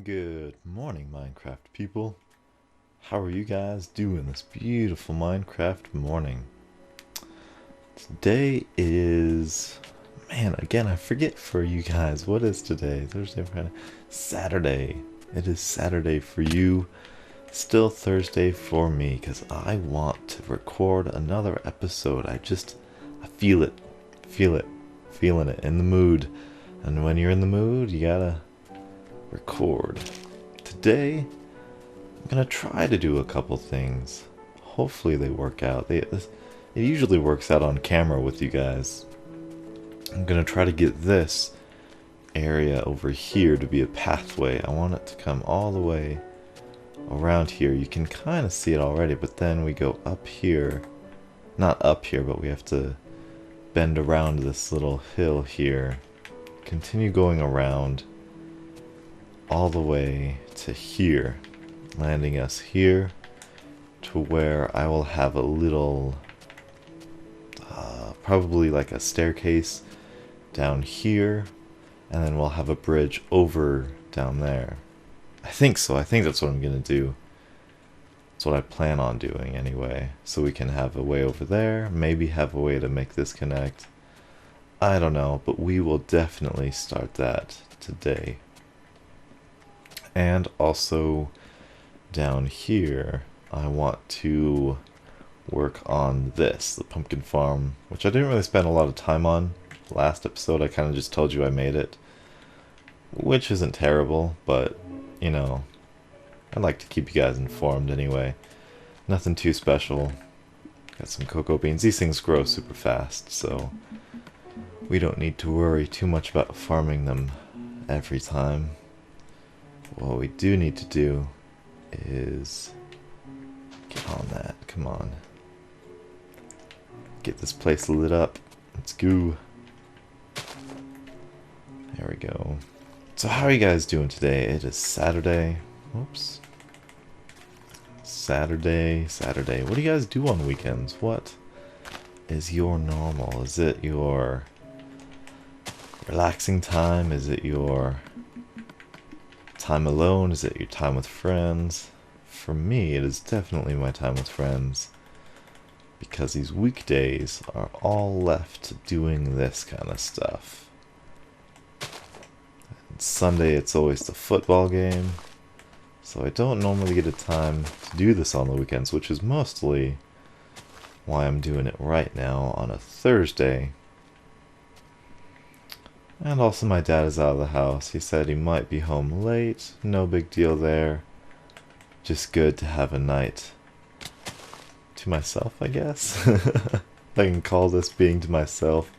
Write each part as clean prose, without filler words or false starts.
Good morning, Minecraft people. How are you guys doing this beautiful Minecraft morning? Today is... Man, again, I forget for you guys. What is today? Thursday, Friday? Saturday. It is Saturday for you. Still Thursday for me, because I want to record another episode. I feel it. Feeling it. In the mood. And when you're in the mood, you gotta record. Today, I'm gonna try to do a couple things. Hopefully they work out. It usually works out on camera with you guys. I'm gonna try to get this area over here to be a pathway. I want it to come all the way around here. You can kind of see it already, but then we go up here. Not up here, but we have to bend around this little hill here. Continue going around all the way to here, landing us here to where I will have a little probably like a staircase down here, and then we'll have a bridge over down there. I think so. I think that's what I'm gonna do. That's what I plan on doing anyway, so we can have a way over there, maybe have a way to make this connect. I don't know, but we will definitely start that today. And also down here, I want to work on this, the pumpkin farm, which I didn't really spend a lot of time on. Last episode, I kind of just told you I made it, which isn't terrible, but, you know, I'd like to keep you guys informed anyway. Nothing too special. Got some cocoa beans. These things grow super fast, so we don't need to worry too much about farming them every time. What we do need to do is get on that. Come on. Get this place lit up. Let's go. There we go. So how are you guys doing today? It is Saturday. Whoops. Saturday. What do you guys do on weekends? What is your normal? Is it your relaxing time? Is it your time alone? Is it your time with friends? For me, it is definitely my time with friends, because these weekdays are all left doing this kind of stuff. And Sunday, it's always the football game, so I don't normally get a time to do this on the weekends, which is mostly why I'm doing it right now on a Thursday. And also my dad is out of the house. He said he might be home late. No big deal there. Just good to have a night to myself, I guess. I can call this being to myself.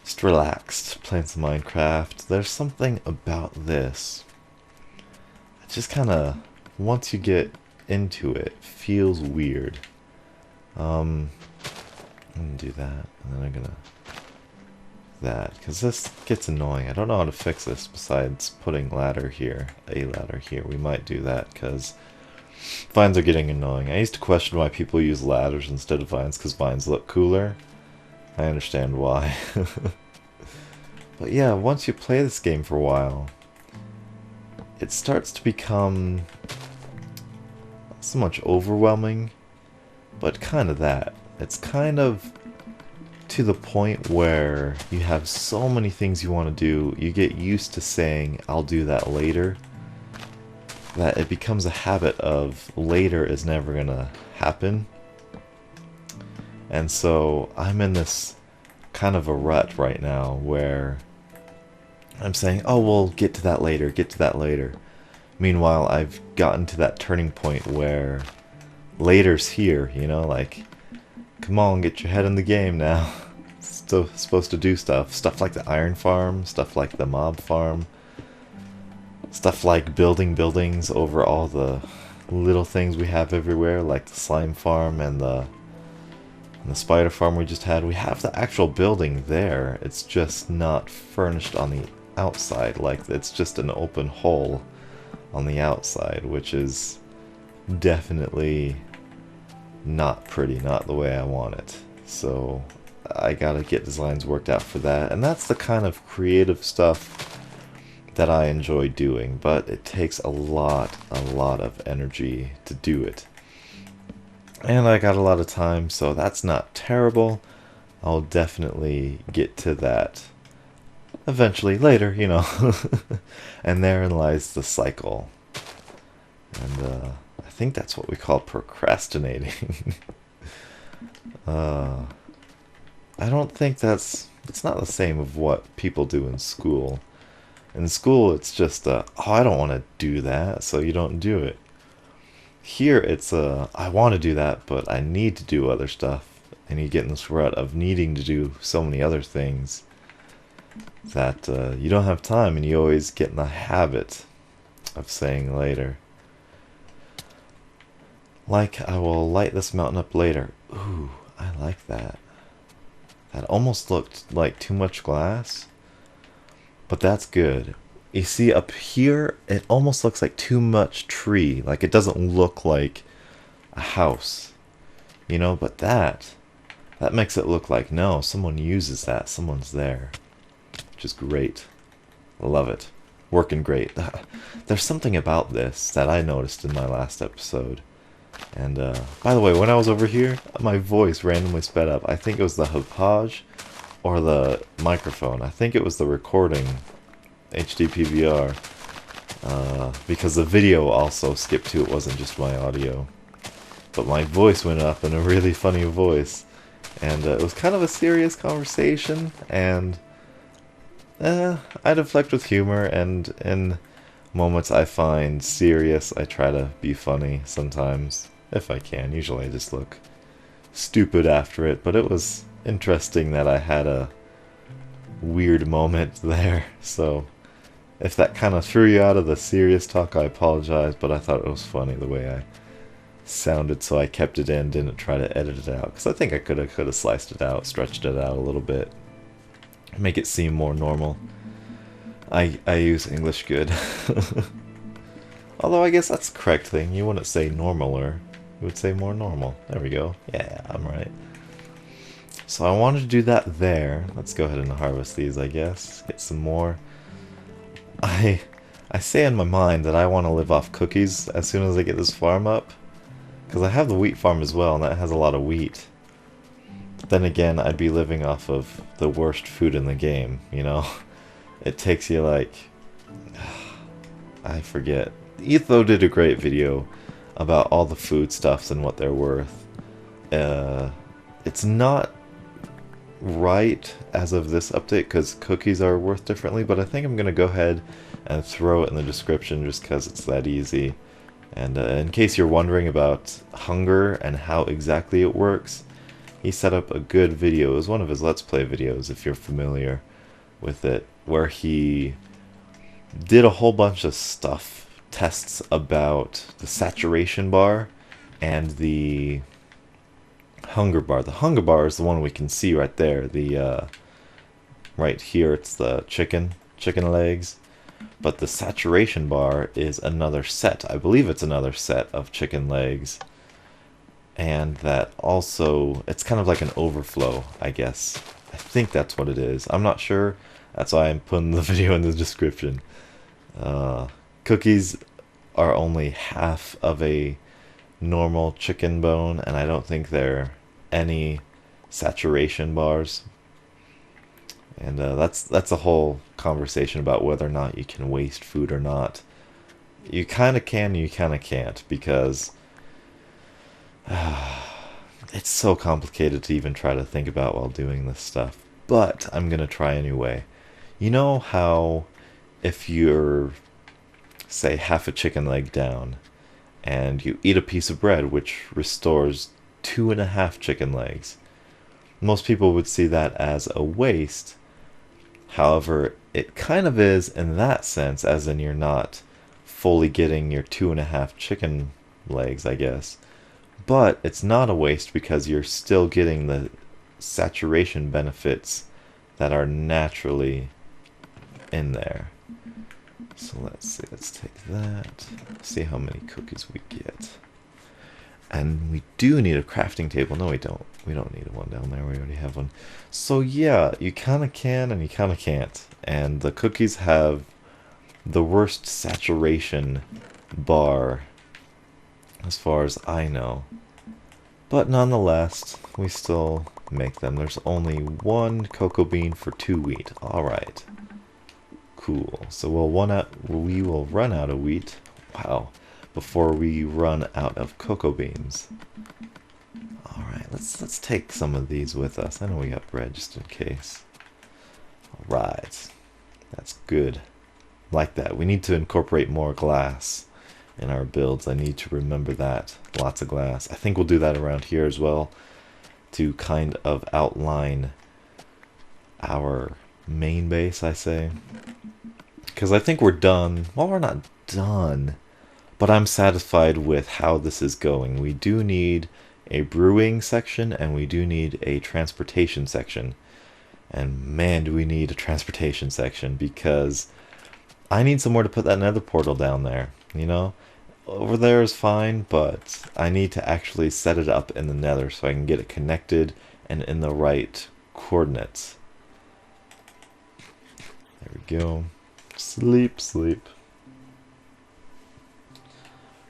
Just relaxed, playing some Minecraft. There's something about this. It just kind of, once you get into it, feels weird. I'm gonna do that, and then I'm gonna that, because this gets annoying. I don't know how to fix this besides putting a ladder here. We might do that, because vines are getting annoying. I used to question why people use ladders instead of vines, because vines look cooler. I understand why. But yeah, once you play this game for a while, it starts to become not so much overwhelming, but kind of that. It's kind of to the point where you have so many things you want to do, you get used to saying, I'll do that later, that it becomes a habit of later is never gonna happen. And so I'm in this kind of a rut right now where I'm saying, oh, we'll get to that later. Meanwhile, I've gotten to that turning point where later's here, you know, like, come on, get your head in the game now. Still supposed to do stuff like the iron farm, stuff like the mob farm, stuff like building buildings over all the little things we have everywhere, like the slime farm and the spider farm we just had. We have the actual building there, it's just not furnished on the outside, like it's just an open hole on the outside, which is definitely not pretty, not the way I want it. So I gotta get designs worked out for that, and that's the kind of creative stuff that I enjoy doing, but it takes a lot of energy to do it. And I got a lot of time, so that's not terrible. I'll definitely get to that eventually, later, you know. And therein lies the cycle. And I think that's what we call procrastinating. uh, I don't think it's not the same of what people do in school. In school, it's just, oh, I don't want to do that, so you don't do it. Here, it's, I want to do that, but I need to do other stuff. And you get in this rut of needing to do so many other things that you don't have time, and you always get in the habit of saying later. Like, I will light this mountain up later. Ooh, I like that. That almost looked like too much glass, but that's good. You see, up here, it almost looks like too much tree. Like, it doesn't look like a house, you know, but that makes it look like, no, someone uses that, someone's there, which is great. Love it. Working great. There's something about this that I noticed in my last episode. And by the way, when I was over here, my voice randomly sped up. I think it was the Hopage or the microphone. I think it was the recording HD PVR, because the video also skipped too. It wasn't just my audio, but my voice went up in a really funny voice, and it was kind of a serious conversation, and I deflect with humor, and in moments I find serious, I try to be funny sometimes, if I can. Usually I just look stupid after it, but it was interesting that I had a weird moment there, so if that kind of threw you out of the serious talk, I apologize, but I thought it was funny the way I sounded, so I kept it in, didn't try to edit it out, because I think I could have sliced it out, stretched it out a little bit, make it seem more normal. I use English good. Although I guess that's the correct thing. You wouldn't say normaler. You would say more normal. There we go. Yeah, I'm right. So I wanted to do that there. Let's go ahead and harvest these, I guess. Get some more. I say in my mind that I want to live off cookies as soon as I get this farm up. Because I have the wheat farm as well, and that has a lot of wheat. Then again, I'd be living off of the worst food in the game, you know? It takes you like... I forget. Etho did a great video about all the foodstuffs and what they're worth. It's not right as of this update because cookies are worth differently, but I think I'm going to go ahead and throw it in the description just because it's that easy. And in case you're wondering about hunger and how exactly it works, he set up a good video. It was one of his Let's Play videos, if you're familiar with it, where he did a whole bunch of stuff, tests about the saturation bar and the hunger bar. The hunger bar is the one we can see right there. The right here, it's the chicken legs. But the saturation bar is another set. I believe it's another set of chicken legs. And that also, it's kind of like an overflow, I guess. I think that's what it is. I'm not sure. That's why I'm putting the video in the description. Cookies are only half of a normal chicken bone, and I don't think they're any saturation bars. And that's a whole conversation about whether or not you can waste food or not. You kind of can, you kind of can't, because it's so complicated to even try to think about while doing this stuff. But I'm going to try anyway. You know how if you're, say, half a chicken leg down, and you eat a piece of bread which restores 2.5 chicken legs, most people would see that as a waste. However, it kind of is in that sense, as in you're not fully getting your 2.5 chicken legs, I guess. But it's not a waste because you're still getting the saturation benefits that are naturally in there. So let's see, let's take that, see how many cookies we get. And we do need a crafting table. No, we don't. We don't need one down there. We already have one. So yeah, you kind of can and you kind of can't. And the cookies have the worst saturation bar as far as I know. But nonetheless, we still make them. There's only one cocoa bean for 2 wheat. Alright. Cool. So we will run out of wheat. Wow. Before we run out of cocoa beans. Alright, let's take some of these with us. I know we got bread just in case. Alright. That's good. Like that. We need to incorporate more glass in our builds. I need to remember that. Lots of glass. I think we'll do that around here as well to kind of outline our main base, I say. Because I think we're done. Well, we're not done, but I'm satisfied with how this is going. We do need a brewing section and we do need a transportation section. And man, do we need a transportation section, because I need somewhere to put that nether portal down there, you know? Over there is fine, but I need to actually set it up in the nether so I can get it connected and in the right coordinates. There we go. Sleep, sleep.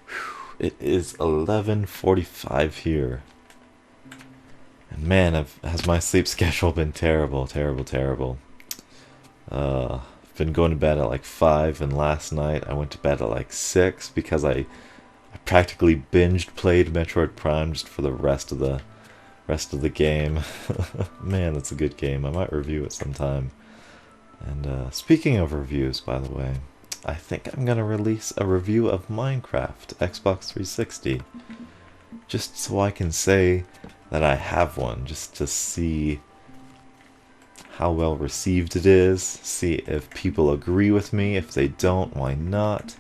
Whew. It is 11:45 here. And man, has my sleep schedule been terrible, terrible, terrible. Been going to bed at like 5, and last night I went to bed at like 6 because I practically binged played Metroid Prime just for the rest of the game. Man, that's a good game. I might review it sometime. And speaking of reviews, by the way, I think I'm gonna release a review of Minecraft Xbox 360, just so I can say that I have one, just to see how well received it is, see if people agree with me. If they don't, why not?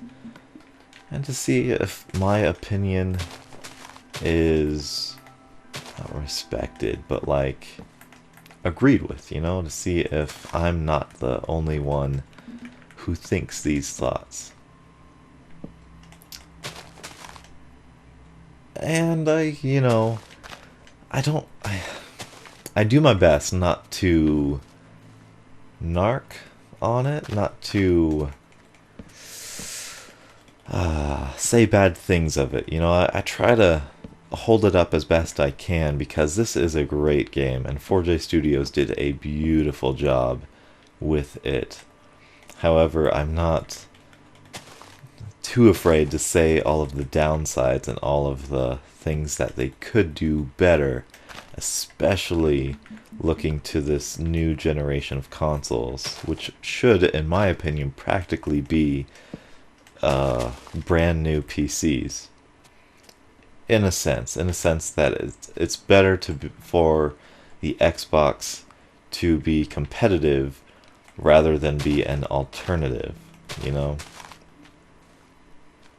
And to see if my opinion is not respected, but like agreed with, you know, to see if I'm not the only one who thinks these thoughts. And you know, I do my best not to narc on it, not to say bad things of it. You know, I try to hold it up as best I can, because this is a great game, and 4J Studios did a beautiful job with it. However, I'm not too afraid to say all of the downsides and all of the things that they could do better, especially looking to this new generation of consoles, which should, in my opinion, practically be brand new PCs. In a sense that it's better for the Xbox to be competitive rather than be an alternative, you know?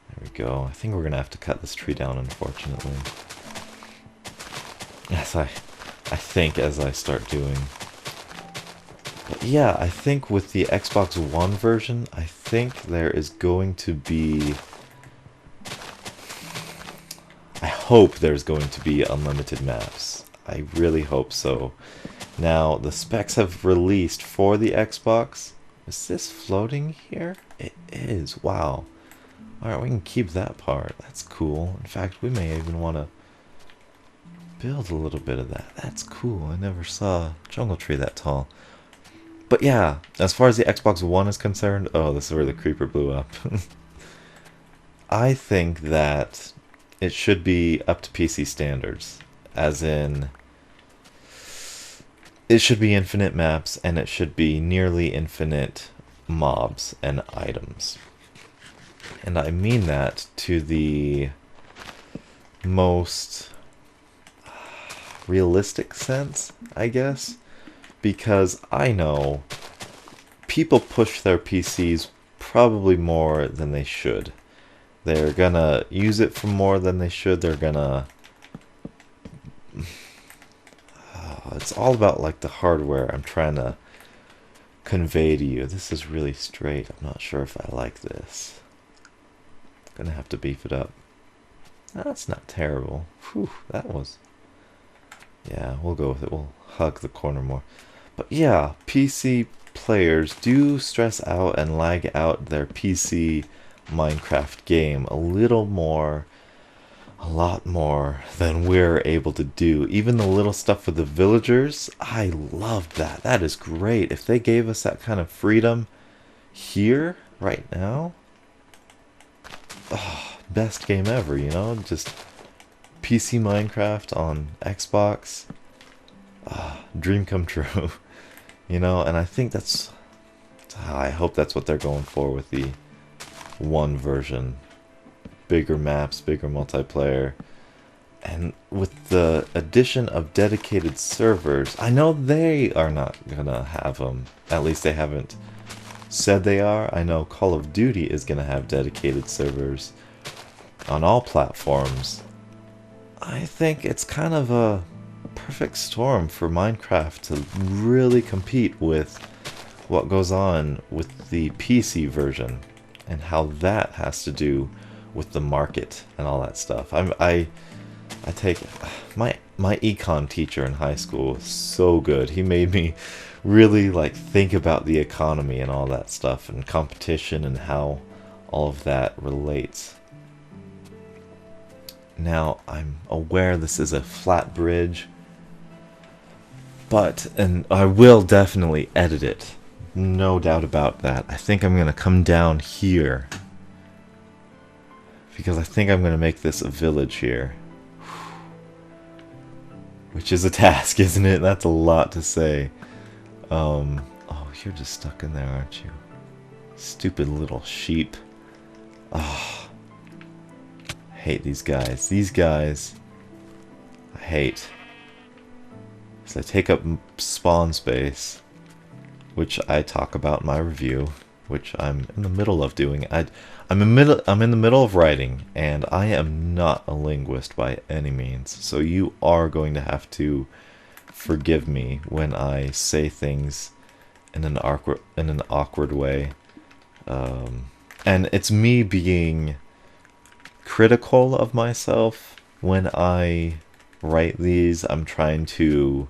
There we go. I think we're gonna have to cut this tree down, unfortunately. Yes, I think as I start doing. But yeah, I think with the Xbox One version, I think there is going to be... I hope there's going to be unlimited maps. I really hope so. Now, the specs have released for the Xbox. Is this floating here? It is. Wow. Alright, we can keep that part. That's cool. In fact, we may even want to build a little bit of that. That's cool. I never saw a jungle tree that tall. But yeah, as far as the Xbox One is concerned... Oh, this is where the creeper blew up. I think that it should be up to PC standards. As in, it should be infinite maps, and it should be nearly infinite mobs and items. And I mean that to the most realistic sense, I guess. Because I know people push their PCs probably more than they should. They're gonna use it for more than they should. They're gonna... it's all about like the hardware I'm trying to convey to you. This is really straight. I'm not sure if I like this. Gonna have to beef it up. That's not terrible. Whew, that was... Yeah, we'll go with it. We'll hug the corner more. But yeah, PC players do stress out and lag out their PC Minecraft game a little more, a lot more than we're able to do. Even the little stuff with the villagers, I love that. That is great. If they gave us that kind of freedom here, right now, oh, best game ever, you know? Just PC Minecraft on Xbox. Dream come true. You know, and I think that's... I hope that's what they're going for with the one version. Bigger maps, bigger multiplayer. And with the addition of dedicated servers, I know they are not gonna have them. At least they haven't said they are. I know Call of Duty is gonna have dedicated servers on all platforms. I think it's kind of a perfect storm for Minecraft to really compete with what goes on with the PC version and how that has to do with the market and all that stuff. I take my econ teacher in high school was so good. He made me really like think about the economy and all that stuff and competition and how all of that relates. Now, I'm aware this is a flat bridge, and I will definitely edit it. No doubt about that. I think I'm going to come down here, because I think I'm going to make this a village here. Which is a task, isn't it? That's a lot to say. Oh, you're just stuck in there, aren't you? Stupid little sheep. Oh. Hate these guys. These guys I hate. Because they take up spawn space, which I talk about in my review, which I'm in the middle of doing. I'm in the middle of writing, and I am not a linguist by any means. So you are going to have to forgive me when I say things in an awkward way. And it's me being critical of myself when I write these. I'm trying to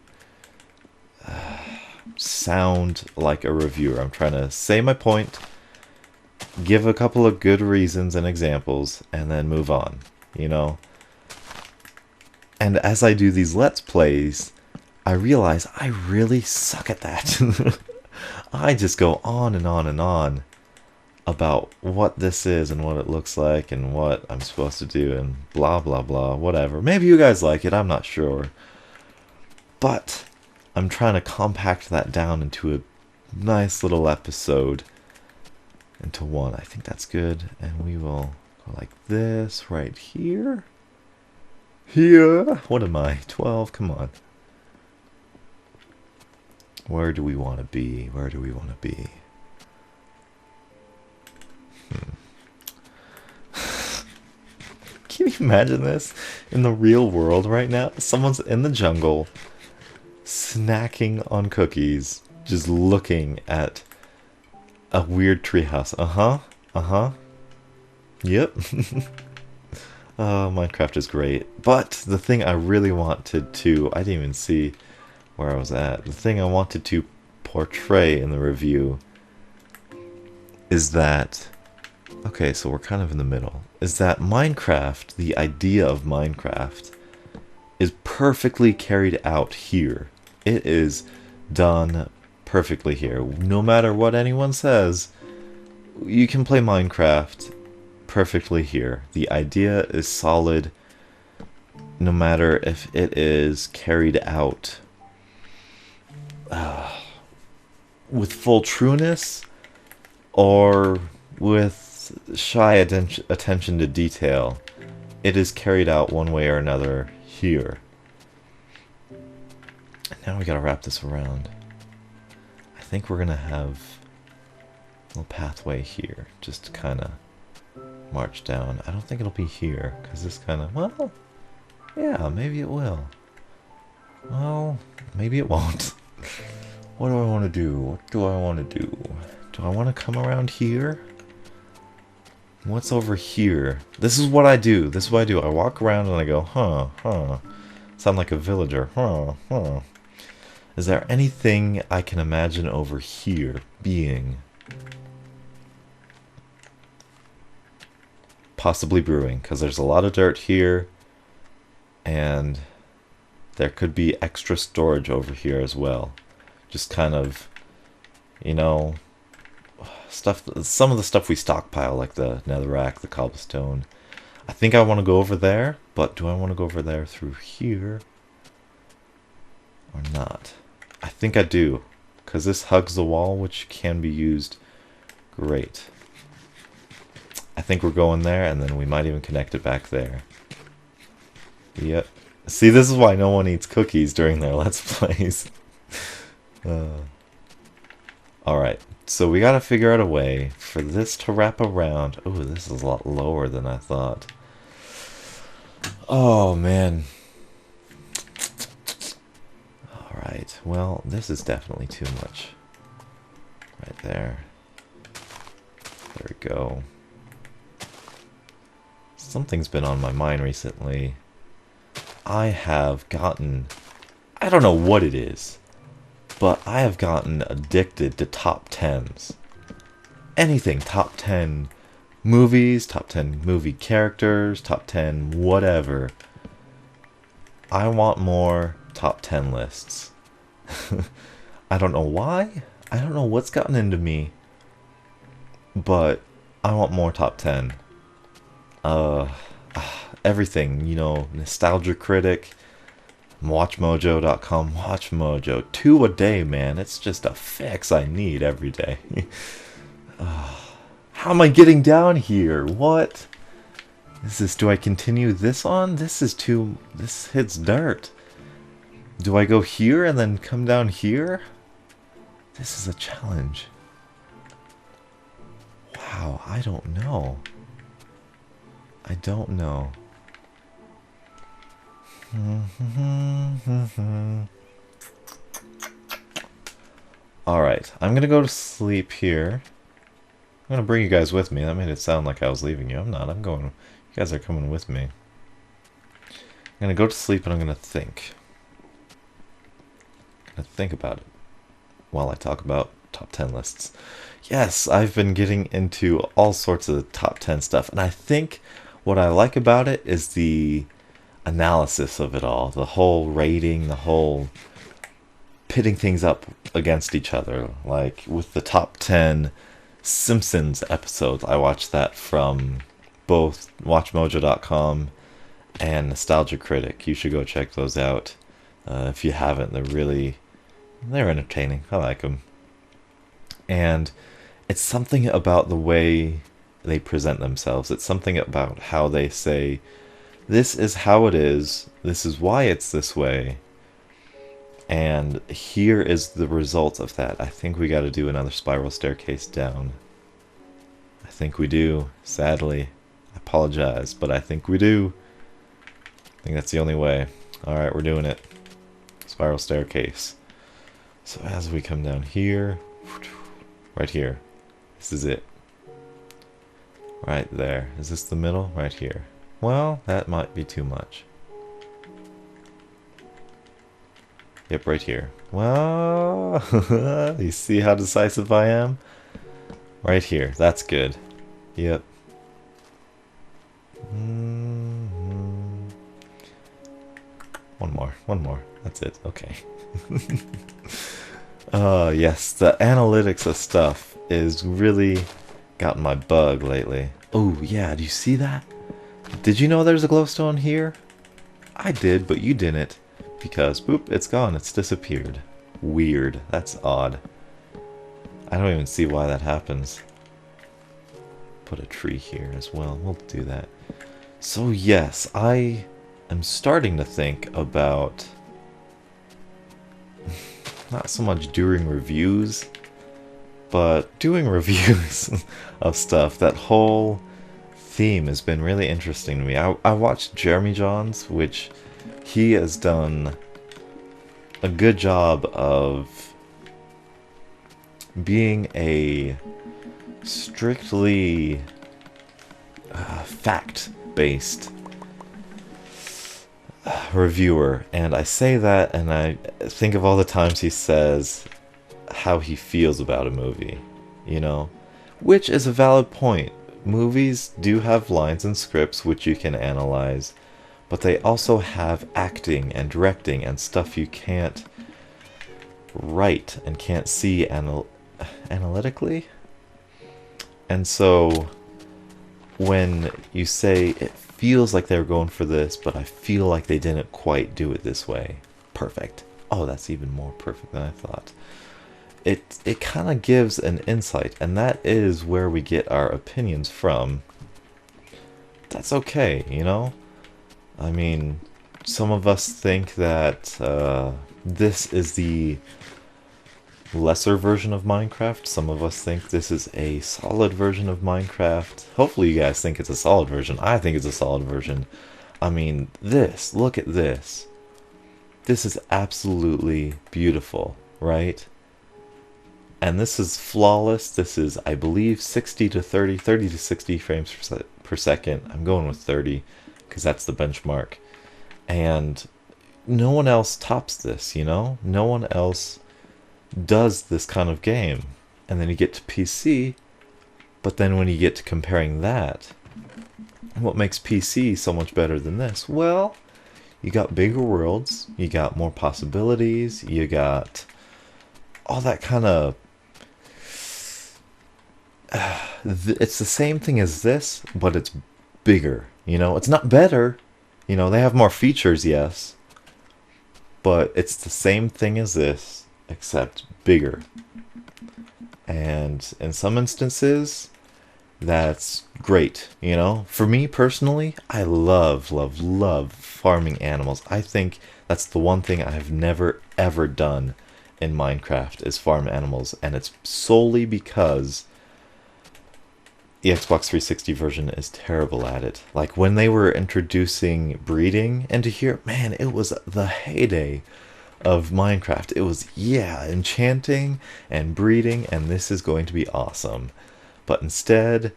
sound like a reviewer. I'm trying to say my point, give a couple of good reasons and examples, and then move on, you know? And as I do these Let's Plays, I realize I really suck at that. I just go on and on and on about what this is and what it looks like and what I'm supposed to do and blah blah blah, whatever. Maybe you guys like it, I'm not sure. But I'm trying to compact that down into a nice little episode, into one. I think that's good, and we will go like this right here. Here. What am I? 12? Come on. Where do we want to be? Where do we want to be? Can you imagine this in the real world right now? Someone's in the jungle, snacking on cookies, just looking at a weird treehouse. Yep. Minecraft is great. But the thing I really wanted to... I didn't even see where I was at. The thing I wanted to portray in the review is that... Okay, so we're kind of in the middle. Is that Minecraft, the idea of Minecraft, is perfectly carried out here. It is done perfectly here. No matter what anyone says, you can play Minecraft perfectly here. The idea is solid, no matter if it is carried out with full trueness or with shy attention to detail. It is carried out one way or another here. Now we gotta wrap this around. I think we're gonna have a little pathway here, just to kind of march down. I don't think it'll be here, because this kind of, well, yeah, maybe it will. Well, maybe it won't. What do I want to do? What do I want to do? Do I want to come around here? What's over here? This is what I do. This is what I do. I walk around and I go, huh, huh. Sound like a villager. Huh, huh. Is there anything I can imagine over here being? Possibly brewing, because there's a lot of dirt here. And there could be extra storage over here as well. Just kind of, you know, stuff. Some of the stuff we stockpile, like the netherrack, the cobblestone. I think I want to go over there, but do I want to go over there through here or not? I think I do, because this hugs the wall, which can be used great. I think we're going there, and then we might even connect it back there. Yep. See, this is why no one eats cookies during their Let's Plays. Alright, so we gotta figure out a way for this to wrap around. Oh, this is a lot lower than I thought. Oh, man. Alright, well, this is definitely too much. Right there. There we go. Something's been on my mind recently. I have gotten... I don't know what it is, but I have gotten addicted to top 10s. Anything top 10 movies, top 10 movie characters, top 10 whatever. I want more top 10 lists. I don't know why. I don't know what's gotten into me, but I want more top 10. Everything, you know, Nostalgia Critic, WatchMojo.com, WatchMojo, 2 a day, man. It's just a fix I need every day. How am I getting down here? What? Do I continue this on? This hits dirt. Do I go here and then come down here? This is a challenge. Wow, I don't know. I don't know. Alright, I'm gonna go to sleep here. I'm gonna bring you guys with me. That made it sound like I was leaving you. I'm not. I'm going. You guys are coming with me. I'm gonna go to sleep and I'm gonna think. I'm gonna think about it while I talk about top 10 lists. Yes, I've been getting into all sorts of top 10 stuff, and I think what I like about it is the analysis of it all, the whole rating, the whole pitting things up against each other. Like with the top 10 Simpsons episodes, I watched that from both WatchMojo.com and Nostalgia Critic. You should go check those out if you haven't. They're entertaining. I like them. And it's something about the way they present themselves. It's something about how they say, this is how it is, this is why it's this way, and here is the result of that. I think we got to do another spiral staircase down. I think we do, sadly. I apologize, but I think we do. I think that's the only way. Alright, we're doing it. Spiral staircase. So as we come down here, right here, this is it. Right there. Is this the middle? Right here. Well, that might be too much. Yep, right here. Well, you see how decisive I am? Right here. That's good. Yep. One more. That's it. Okay. Yes, the analytics of stuff is really gotten my bug lately. Oh, yeah, do you see that? Did you know there's a glowstone here? I did, but you didn't. Because, boop, it's gone. It's disappeared. Weird. That's odd. I don't even see why that happens. Put a tree here as well. We'll do that. So, yes, I am starting to think about not so much doing reviews, but doing reviews of stuff. That whole theme has been really interesting to me. I watched Jeremy Johns, which he has done a good job of being a strictly fact-based reviewer, and I say that and I think of all the times he says how he feels about a movie, you know, which is a valid point. Movies do have lines and scripts which you can analyze, but they also have acting and directing and stuff you can't write and can't see analytically. And so when you say it feels like they were going for this, but I feel like they didn't quite do it this way. Perfect. Oh, that's even more perfect than I thought. It kind of gives an insight, and that is where we get our opinions from. That's okay, you know? I mean, some of us think that this is the lesser version of Minecraft. Some of us think this is a solid version of Minecraft. Hopefully you guys think it's a solid version. I think it's a solid version. I mean, look at this. This is absolutely beautiful, right? And this is flawless. This is, I believe, 60 to 30 to 60 frames per second. I'm going with 30 because that's the benchmark. And no one else tops this, you know? No one else does this kind of game. And then you get to PC, but then when you get to comparing that, what makes PC so much better than this? Well, you got bigger worlds, you got more possibilities, you got all that kind of... it's the same thing as this, but it's bigger, you know? It's not better, you know, they have more features, yes, but it's the same thing as this, except bigger. And in some instances, that's great, you know? For me personally, I love farming animals. I think that's the one thing I have never ever done in Minecraft is farm animals, and it's solely because the Xbox 360 version is terrible at it. Like when they were introducing breeding into here, man, it was the heyday of Minecraft. It was, yeah, enchanting and breeding, and this is going to be awesome. But instead,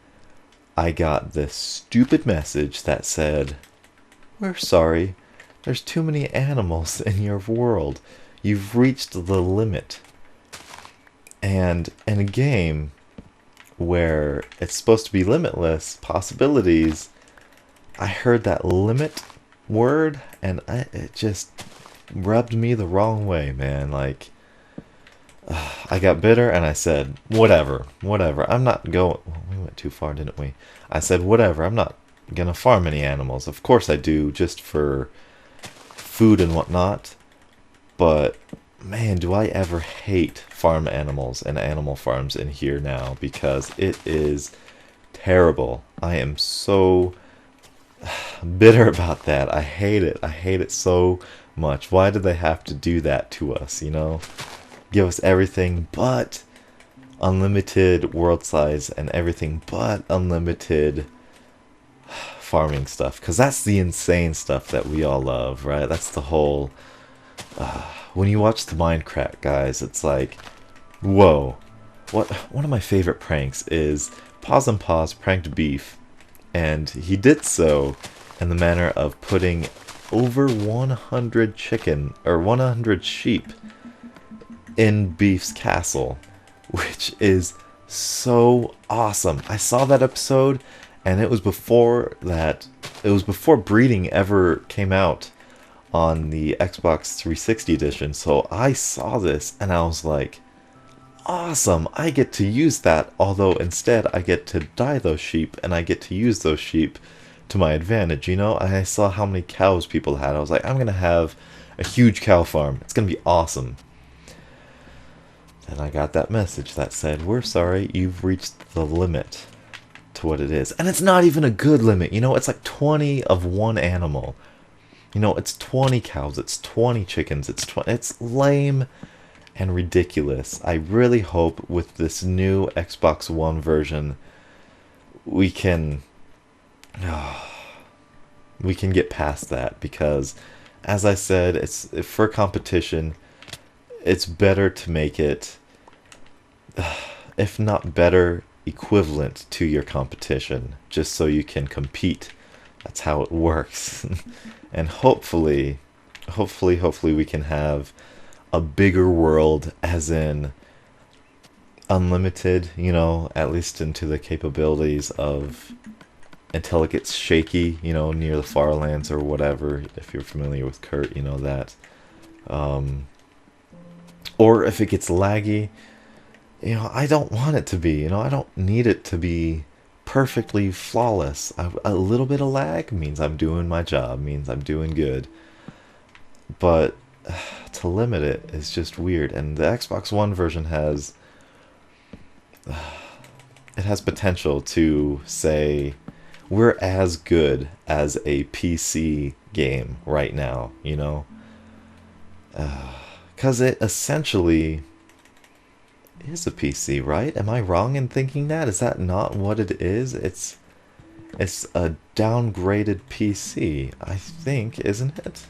I got this stupid message that said, "We're sorry, there's too many animals in your world. You've reached the limit." And in a game where it's supposed to be limitless possibilities, I heard that limit word, and it just rubbed me the wrong way, man. Like, I got bitter and I said, whatever, I'm not going... Well, we went too far, didn't we? I said, whatever, I'm not gonna farm any animals. Of course I do, just for food and whatnot. But, man, do I ever hate farm animals and animal farms in here now, because it is terrible. I am so bitter about that. I hate it. I hate it so much. Why do they have to do that to us, you know? Give us everything but unlimited world size and everything but unlimited farming stuff, because that's the insane stuff that we all love, right? That's the whole... when you watch the Minecraft guys, it's like, whoa. One of my favorite pranks is Pause and Pause pranked Beef, and he did so in the manner of putting over 100 chicken or 100 sheep in Beef's castle, which is so awesome. I saw that episode, and it was before breeding ever came out on the Xbox 360 edition. So I saw this and I was like, awesome, I get to use that, although instead I get to dye those sheep and I get to use those sheep to my advantage, you know? I saw how many cows people had. I was like, I'm gonna have a huge cow farm. It's gonna be awesome. And I got that message that said, we're sorry, you've reached the limit to what it is. And it's not even a good limit, you know? It's like 20 of one animal. You know, it's 20 cows, it's 20 chickens, it's lame and ridiculous. I really hope with this new Xbox One version we can get past that, because as I said, it's for competition. It's better to make it, if not better, equivalent to your competition, just so you can compete. That's how it works. And hopefully we can have a bigger world, as in unlimited, at least into the capabilities of, until it gets shaky, near the far lands or whatever. If you're familiar with Kurt, you know that. Or if it gets laggy, I don't want it to be, I don't need it to be perfectly flawless. A little bit of lag means I'm doing my job, means I'm doing good. But to limit it is just weird. And the Xbox One version has it has potential to say we're as good as a PC game right now, because it essentially is a PC, right? Am I wrong in thinking that? Is that not what it is? It's a downgraded PC, I think, isn't it?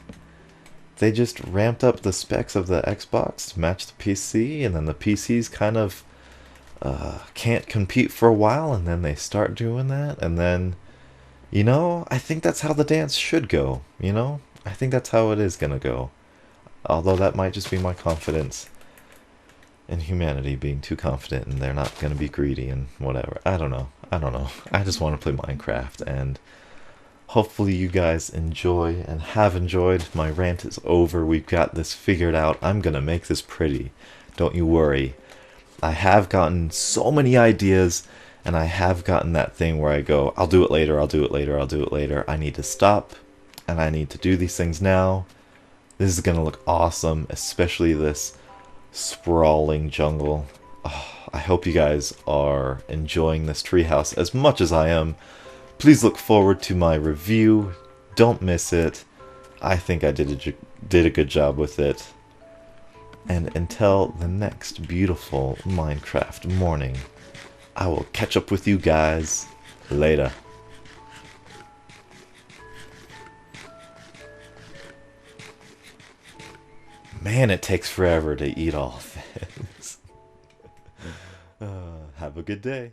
They just ramped up the specs of the Xbox to match the PC, and then the PC's kind of can't compete for a while, and then they start doing that, and then, I think that's how the dance should go, I think that's how it is gonna go. Although that might just be my confidence in humanity being too confident, and they're not gonna be greedy and whatever. I don't know. I just want to play Minecraft, and hopefully you guys enjoy and have enjoyed. My rant is over. We've got this figured out. I'm gonna make this pretty. Don't you worry. I have gotten so many ideas, and I have gotten that thing where I go, I'll do it later, I'll do it later, I'll do it later. I need to stop, and I need to do these things now. This is gonna look awesome, especially this sprawling jungle. Oh, I hope you guys are enjoying this treehouse as much as I am. Please look forward to my review. Don't miss it. I think I did a good job with it. And until the next beautiful Minecraft morning, I will catch up with you guys later. Man, it takes forever to eat all this. Have a good day.